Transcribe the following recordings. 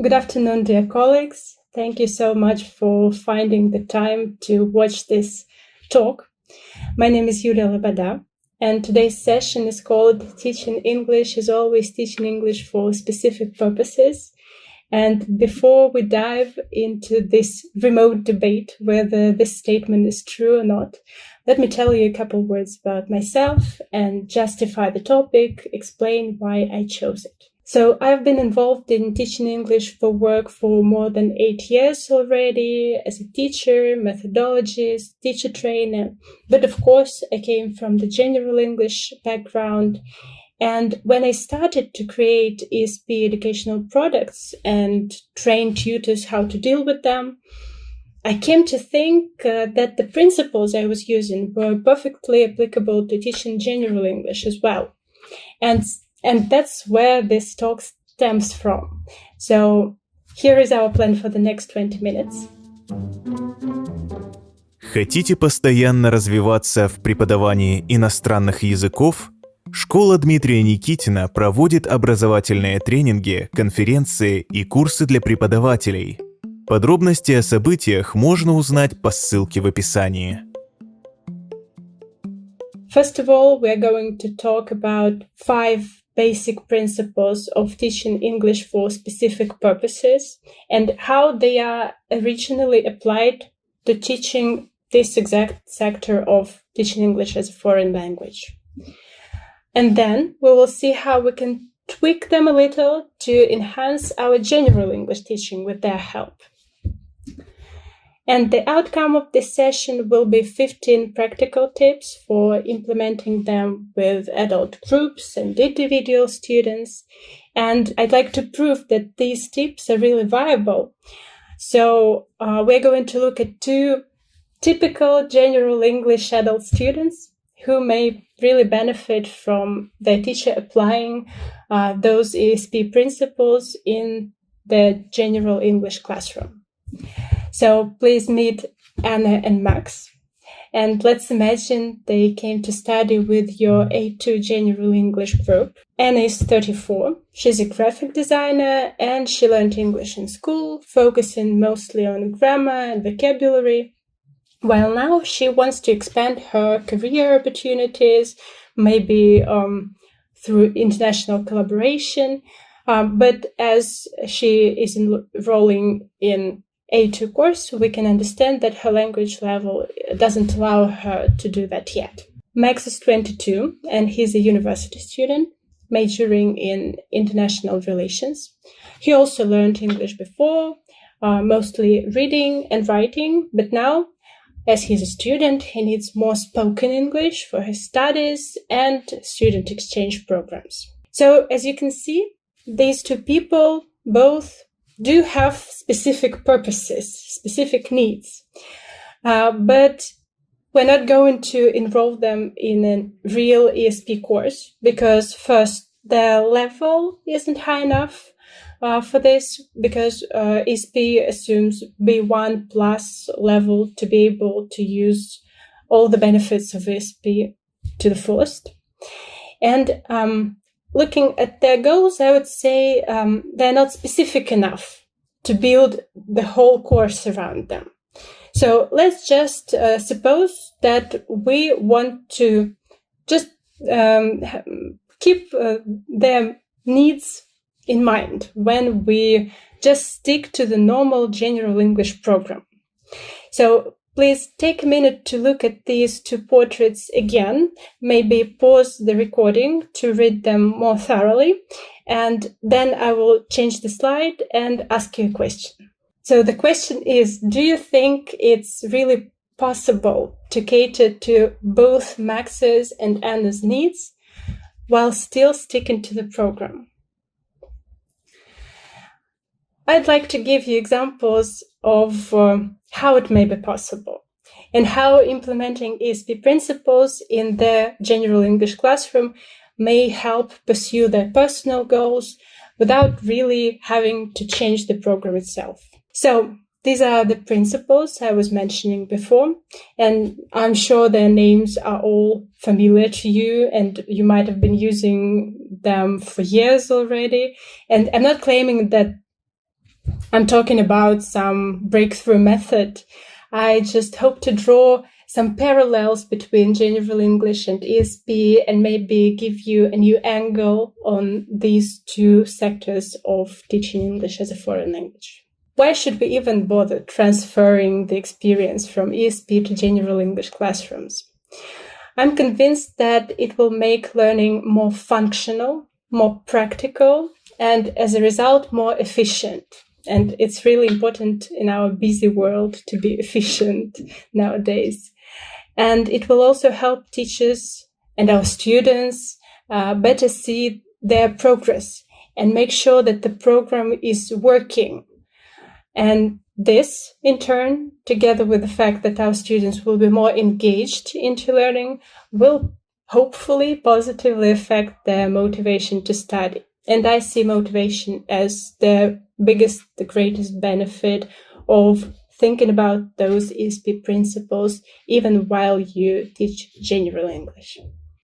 Good afternoon, dear colleagues. Thank you so much for finding the time to watch this talk. My name is Julia Lobода, and today's session is called Teaching English is Always Teaching English for Specific Purposes. And before we dive into this remote debate whether this statement is true or not, let me tell you a couple words about myself and justify the topic, explain why I chose it. So I've been involved in teaching English for work for more than 8 years already as a teacher, methodologist, teacher trainer. But of course, I came from the general English background. And when I started to create ESP educational products and train tutors how to deal with them, I came to think that the principles I was using were perfectly applicable to teaching general English as well. And that's where this talk stems from. So here is our plan for the next 20 minutes. Хотите постоянно развиваться в преподавании иностранных языков? Школа Дмитрия Никитина проводит образовательные тренинги, конференции и курсы для преподавателей. Подробности о событиях можно узнать по ссылке в описании. First of all, we're going to talk about 5 basic principles of teaching English for specific purposes and how they are originally applied to teaching this exact sector of teaching English as a foreign language. And then we will see how we can tweak them a little to enhance our general English teaching with their help. And the outcome of this session will be 15 practical tips for implementing them with adult groups and individual students. And I'd like to prove that these tips are really viable. So we're going to look at 2 typical general English adult students who may really benefit from their teacher applying those ESP principles in the general English classroom. So please meet Anna and Max. And let's imagine they came to study with your A2 General English group. Anna is 34. She's a graphic designer and she learned English in school, focusing mostly on grammar and vocabulary. While now she wants to expand her career opportunities, maybe through international collaboration. But as she is enrolling in A2 course, we can understand that her language level doesn't allow her to do that yet. Max is 22 and he's a university student majoring in international relations. He also learned English before, mostly reading and writing, but now, as he's a student, he needs more spoken English for his studies and student exchange programs. So, as you can see, these 2 people both do have specific purposes, specific needs, but we're not going to enroll them in a real ESP course because first, their level isn't high enough for this because ESP assumes B1 plus level to be able to use all the benefits of ESP to the fullest. And looking at their goals, I would say they're not specific enough to build the whole course around them. So let's just suppose that we want to just keep their needs in mind when we just stick to the normal general English program. So please take a minute to look at these 2 portraits again, maybe pause the recording to read them more thoroughly, and then I will change the slide and ask you a question. So the question is, do you think it's really possible to cater to both Max's and Anna's needs while still sticking to the program? I'd like to give you examples of how it may be possible and how implementing ESP principles in their general English classroom may help pursue their personal goals without really having to change the program itself. So these are the principles I was mentioning before, and I'm sure their names are all familiar to you and you might have been using them for years already. And I'm not claiming that I'm talking about some breakthrough method. I just hope to draw some parallels between general English and ESP and maybe give you a new angle on these two sectors of teaching English as a foreign language. Why should we even bother transferring the experience from ESP to general English classrooms? I'm convinced that it will make learning more functional, more practical, and as a result, more efficient. And it's really important in our busy world to be efficient nowadays. And it will also help teachers and our students better see their progress and make sure that the program is working. And this, in turn, together with the fact that our students will be more engaged into learning, will hopefully positively affect their motivation to study. And I see motivation as the greatest benefit of thinking about those ESP principles even while you teach general English.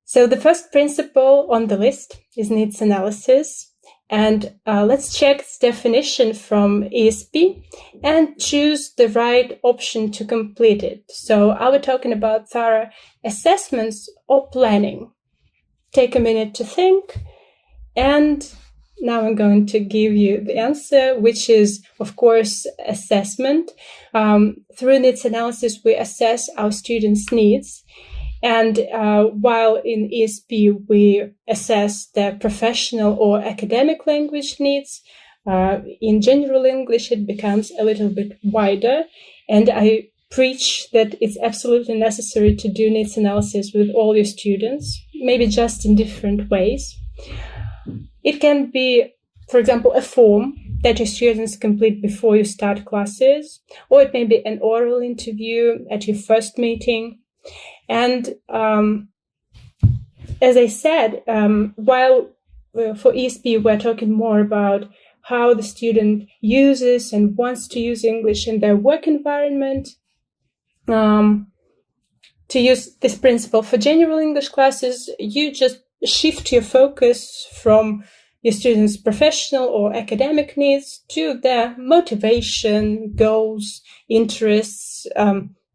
So the first principle on the list is needs analysis. And let's check its definition from ESP and choose the right option to complete it. So are we talking about thorough assessments or planning? Take a minute to think. And now I'm going to give you the answer, which is, of course, assessment. Through needs analysis, we assess our students' needs. And while in ESP, we assess their professional or academic language needs, in general English, it becomes a little bit wider. And I preach that it's absolutely necessary to do needs analysis with all your students, maybe just in different ways. It can be, for example, a form that your students complete before you start classes, or it may be an oral interview at your first meeting. And as I said, while for ESP, we're talking more about how the student uses and wants to use English in their work environment, to use this principle for general English classes, you just shift your focus from your students' professional or academic needs to their motivation, goals, interests,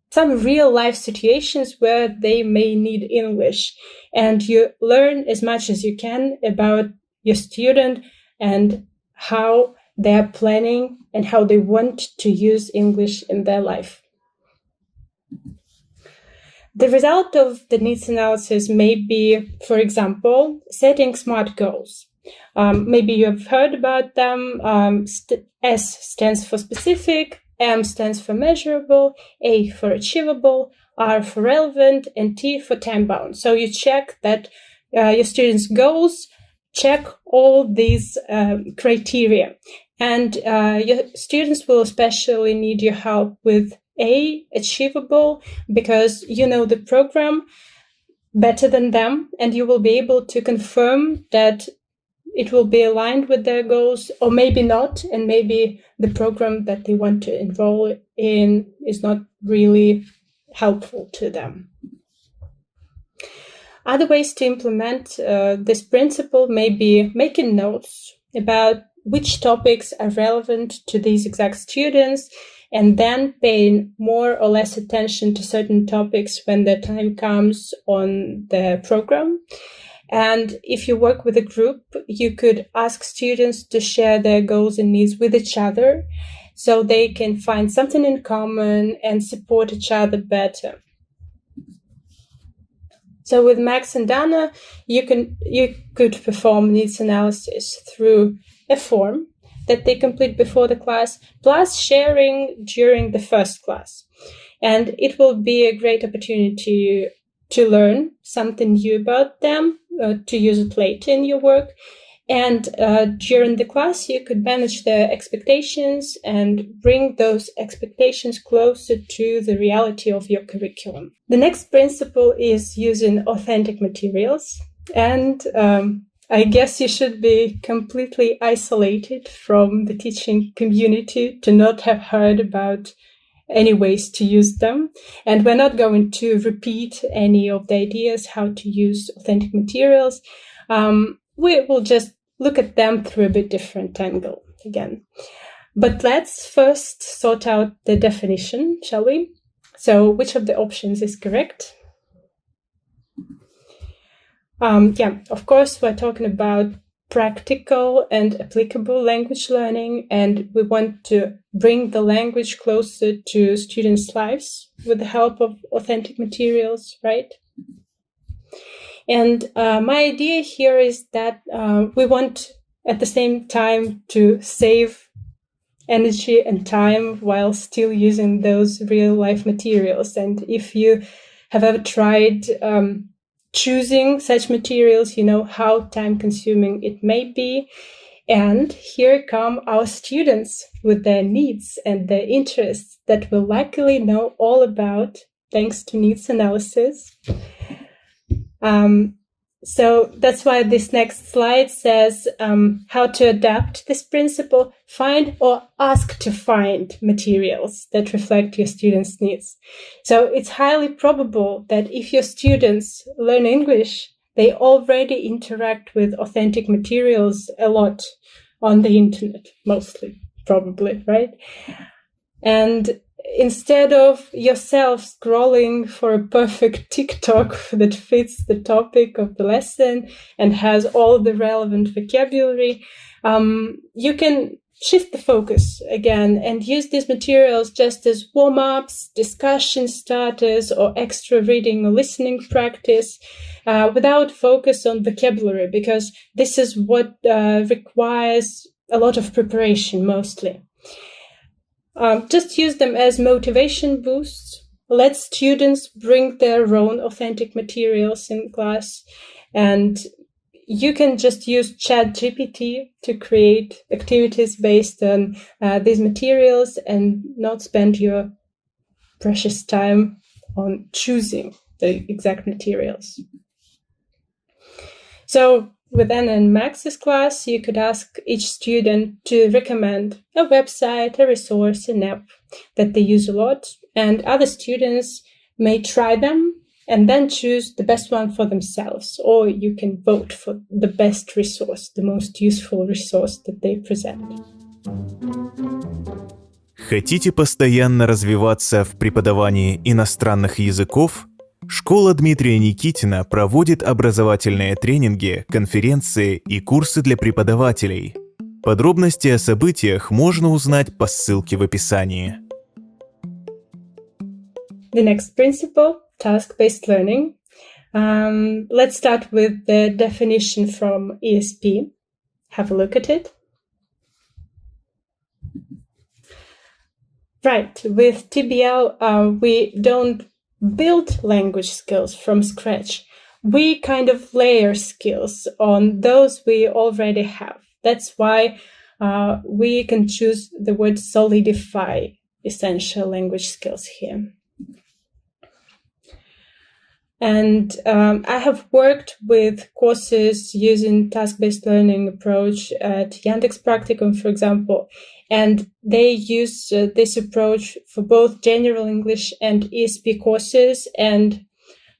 some real life situations where they may need English. And you learn as much as you can about your student and how they're planning and how they want to use English in their life. The result of the needs analysis may be, for example, setting SMART goals. Maybe you have heard about them. S stands for specific, M stands for measurable, A for achievable, R for relevant, and T for time-bound. So you check that your students' goals check all these criteria. And your students will especially need your help with A, achievable, because you know the program better than them, and you will be able to confirm that it will be aligned with their goals, or maybe not, and maybe the program that they want to enroll in is not really helpful to them. Other ways to implement this principle may be making notes about which topics are relevant to these exact students, and then paying more or less attention to certain topics when the time comes on the program. And if you work with a group, you could ask students to share their goals and needs with each other so they can find something in common and support each other better. So with Max and Dana, you could perform needs analysis through a form that they complete before the class, plus sharing during the first class. And it will be a great opportunity to learn something new about them, to use it later in your work. And during the class, you could manage their expectations and bring those expectations closer to the reality of your curriculum. The next principle is using authentic materials. And I guess you should be completely isolated from the teaching community to not have heard about any ways to use them. And we're not going to repeat any of the ideas how to use authentic materials. We will just look at them through a bit different angle again. But let's first sort out the definition, shall we? So which of the options is correct? Of course, we're talking about practical and applicable language learning, and we want to bring the language closer to students' lives with the help of authentic materials, right? And my idea here is that we want at the same time to save energy and time while still using those real-life materials. And if you have ever tried choosing such materials, you know how time-consuming it may be. And here come our students with their needs and their interests that we'll likely know all about thanks to needs analysis. So that's why this next slide says how to adapt this principle, find or ask to find materials that reflect your students' needs. So it's highly probable that if your students learn English, they already interact with authentic materials a lot on the internet, mostly, probably, right? And instead of yourself scrolling for a perfect TikTok that fits the topic of the lesson and has all the relevant vocabulary, you can shift the focus again and use these materials just as warm-ups, discussion starters, or extra reading or listening practice without focus on vocabulary, because this is what requires a lot of preparation mostly. Just use them as motivation boosts. Let students bring their own authentic materials in class, and you can just use ChatGPT to create activities based on these materials and not spend your precious time on choosing the exact materials. So with Anna and Max's class, you could ask each student to recommend a website, a resource, an app that they use a lot, and other students may try them and then choose the best one for themselves, or you can vote for the best resource, the most useful resource that they present. Хотите постоянно развиваться в преподавании иностранных языков? Школа Дмитрия Никитина проводит образовательные тренинги, конференции и курсы для преподавателей. Подробности о событиях можно узнать по ссылке в описании. The next principle, task-based learning. Let's start with the definition from ESP. Have a look at it. Right, with TBL, we don't build language skills from scratch. We kind of layer skills on those we already have. That's why we can choose the word solidify essential language skills here. And I have worked with courses using task-based learning approach at Yandex Practicum, for example, and they use this approach for both general English and ESP courses, and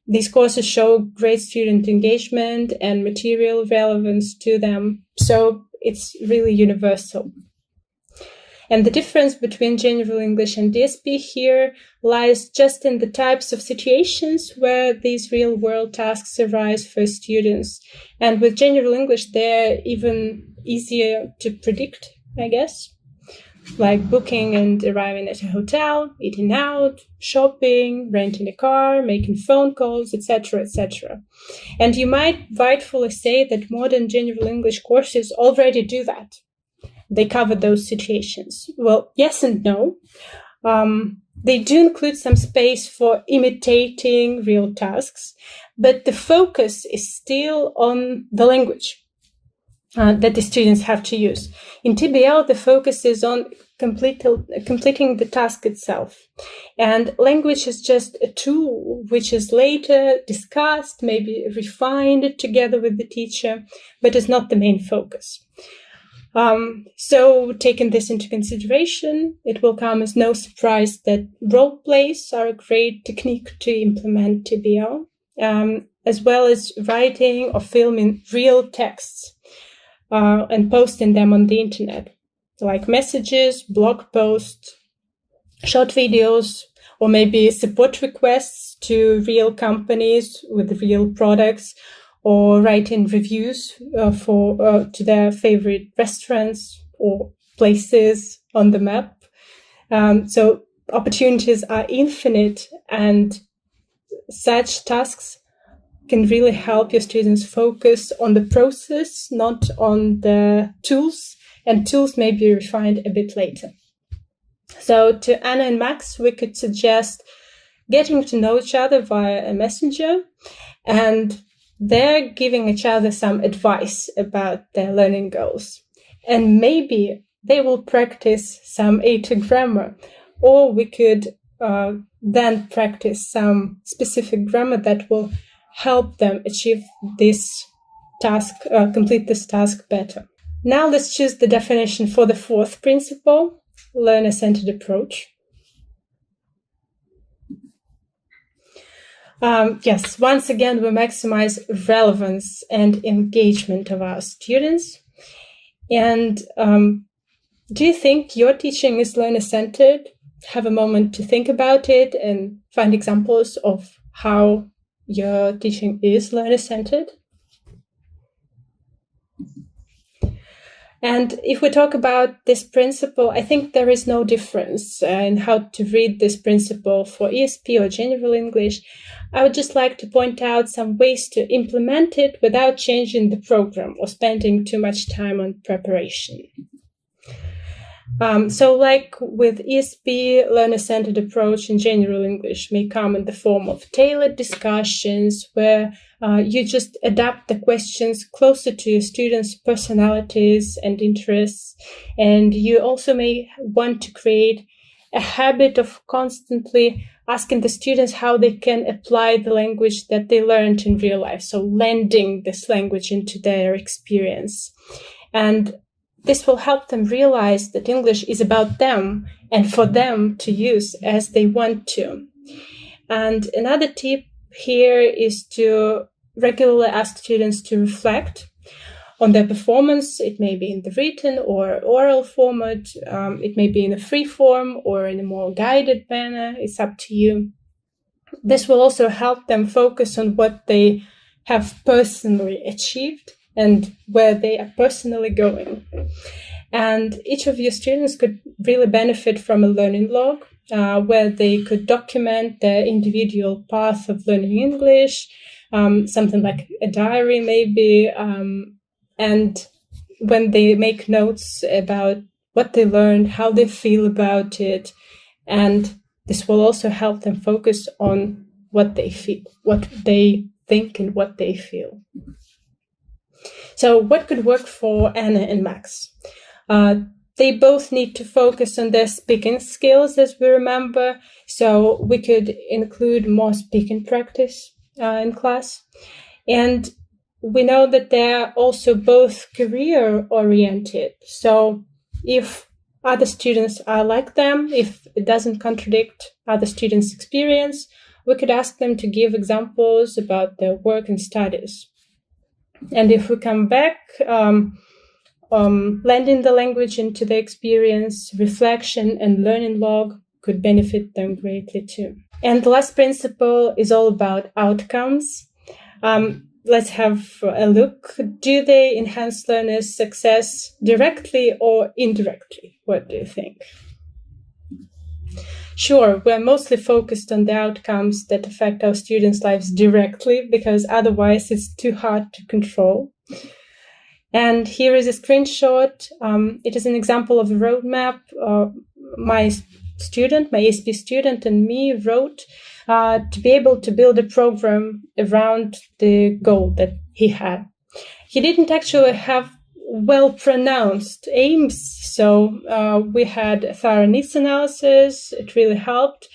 these courses show great student engagement and material relevance to them, so it's really universal. And the difference between general English and DSP here lies just in the types of situations where these real-world tasks arise for students. And with general English, they're even easier to predict, I guess, like booking and arriving at a hotel, eating out, shopping, renting a car, making phone calls, etc., etc. And you might rightfully say that modern general English courses already do that. They cover those situations. Well, yes and no. They do include some space for imitating real tasks, but the focus is still on the language that the students have to use. In TBL, the focus is on completing the task itself. And language is just a tool which is later discussed, maybe refined together with the teacher, but is not the main focus. So taking this into consideration, it will come as no surprise that role plays are a great technique to implement TBL, as well as writing or filming real texts and posting them on the internet. like messages, blog posts, short videos, or maybe support requests to real companies with real products, or writing reviews to their favorite restaurants or places on the map. So opportunities are infinite, and such tasks can really help your students focus on the process, not on the tools, and tools may be refined a bit later. So to Anna and Max, we could suggest getting to know each other via a messenger, and they're giving each other some advice about their learning goals. And maybe they will practice some A2 grammar, or we could then practice some specific grammar that will help them achieve this task, complete this task better. Now let's choose the definition for the fourth principle, learner-centered approach. Yes, once again, we maximize relevance and engagement of our students. And do you think your teaching is learner-centered? Have a moment to think about it and find examples of how your teaching is learner-centered. And if we talk about this principle, I think there is no difference in how to read this principle for ESP or general English. I would just like to point out some ways to implement it without changing the program or spending too much time on preparation. So like with ESP, learner-centered approach in general English may come in the form of tailored discussions where you just adapt the questions closer to your students' personalities and interests. And you also may want to create a habit of constantly asking the students how they can apply the language that they learned in real life. So lending this language into their experience. And this will help them realize that English is about them and for them to use as they want to. And another tip here is to regularly ask students to reflect on their performance. It may be in the written or oral format. It may be in a free form or in a more guided manner. It's up to you. This will also help them focus on what they have personally achieved and where they are personally going. And each of your students could really benefit from a learning log where they could document their individual path of learning English, something like a diary maybe, and when they make notes about what they learned, how they feel about it, and this will also help them focus on what they feel, what they think and what they feel. So what could work for Anna and Max? They both need to focus on their speaking skills, as we remember. So we could include more speaking practice in class. And we know that they're also both career-oriented. So if other students are like them, if it doesn't contradict other students' experience, we could ask them to give examples about their work and studies. And if we come back, blending the language into the experience, reflection, and learning log could benefit them greatly too. And the last principle is all about outcomes. Let's have a look. Do they enhance learners' success directly or indirectly? What do you think? Sure, we're mostly focused on the outcomes that affect our students' lives directly, because otherwise it's too hard to control. And here is a screenshot. It is an example of a roadmap my ESP student and me wrote to be able to build a program around the goal that he had. He didn't actually have well-pronounced aims, so we had a thorough needs analysis. It really helped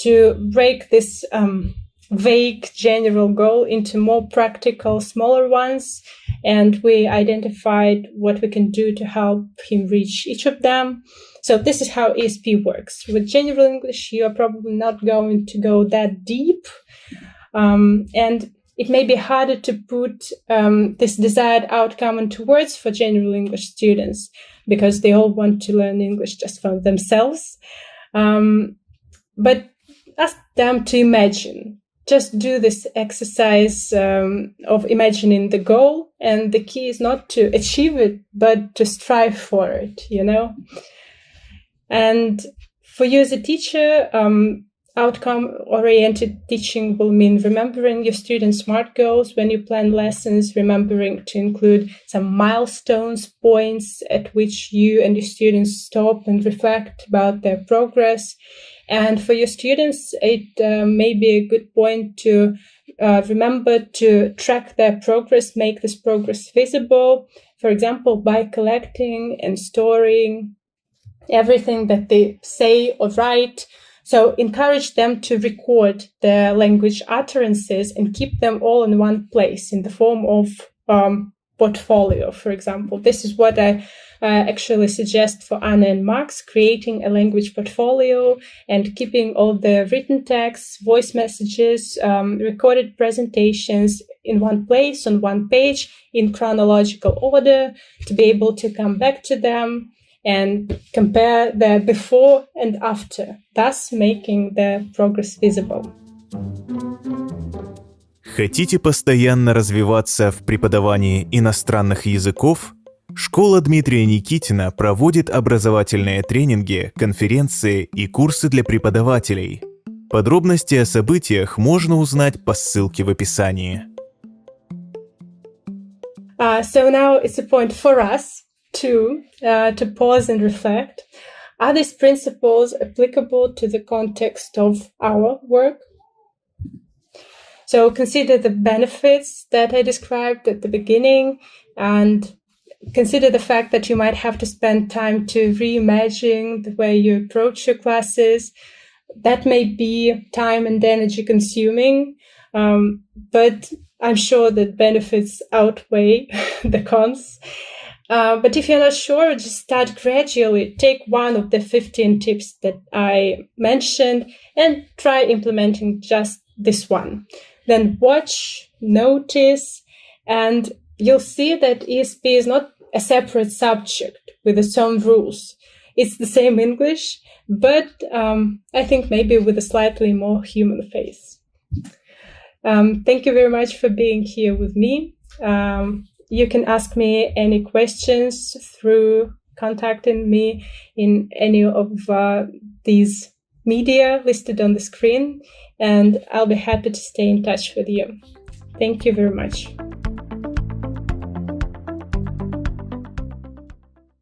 to break this vague general goal into more practical, smaller ones, and we identified what we can do to help him reach each of them. So this is how ESP works. With general English, you are probably not going to go that deep, and it may be harder to put this desired outcome into words for general English students because they all want to learn English just for themselves. But ask them to imagine. Just do this exercise of imagining the goal, and the key is not to achieve it, but to strive for it, And for you as a teacher, outcome-oriented teaching will mean remembering your students' SMART goals when you plan lessons, remembering to include some milestones, points at which you and your students stop and reflect about their progress. And for your students, it may be a good point to remember to track their progress, make this progress visible, for example, by collecting and storing everything that they say or write. So encourage them to record their language utterances and keep them all in one place in the form of portfolio, for example. This is what I actually suggest for Anna and Max, creating a language portfolio and keeping all the written texts, voice messages, recorded presentations in one place, on one page, in chronological order, to be able to come back to them and compare the before and after, thus making the progress visible. Хотите постоянно развиваться в преподавании иностранных языков? Школа Дмитрия Никитина проводит образовательные тренинги, конференции и курсы для преподавателей. Подробности о событиях можно узнать по ссылке в описании. So now it's a point for us to pause and reflect. Are these principles applicable to the context of our work? So consider the benefits that I described at the beginning and consider the fact that you might have to spend time to reimagine the way you approach your classes. That may be time and energy consuming, but I'm sure that benefits outweigh the cons. But if you're not sure, just start gradually. Take one of the 15 tips that I mentioned and try implementing just this one. Then watch, notice, and you'll see that ESP is not a separate subject with its own rules. It's the same English, but I think maybe with a slightly more human face. Thank you very much for being here with me. You can ask me any questions through contacting me in any of these media listed on the screen, and I'll be happy to stay in touch with you. Thank you very much.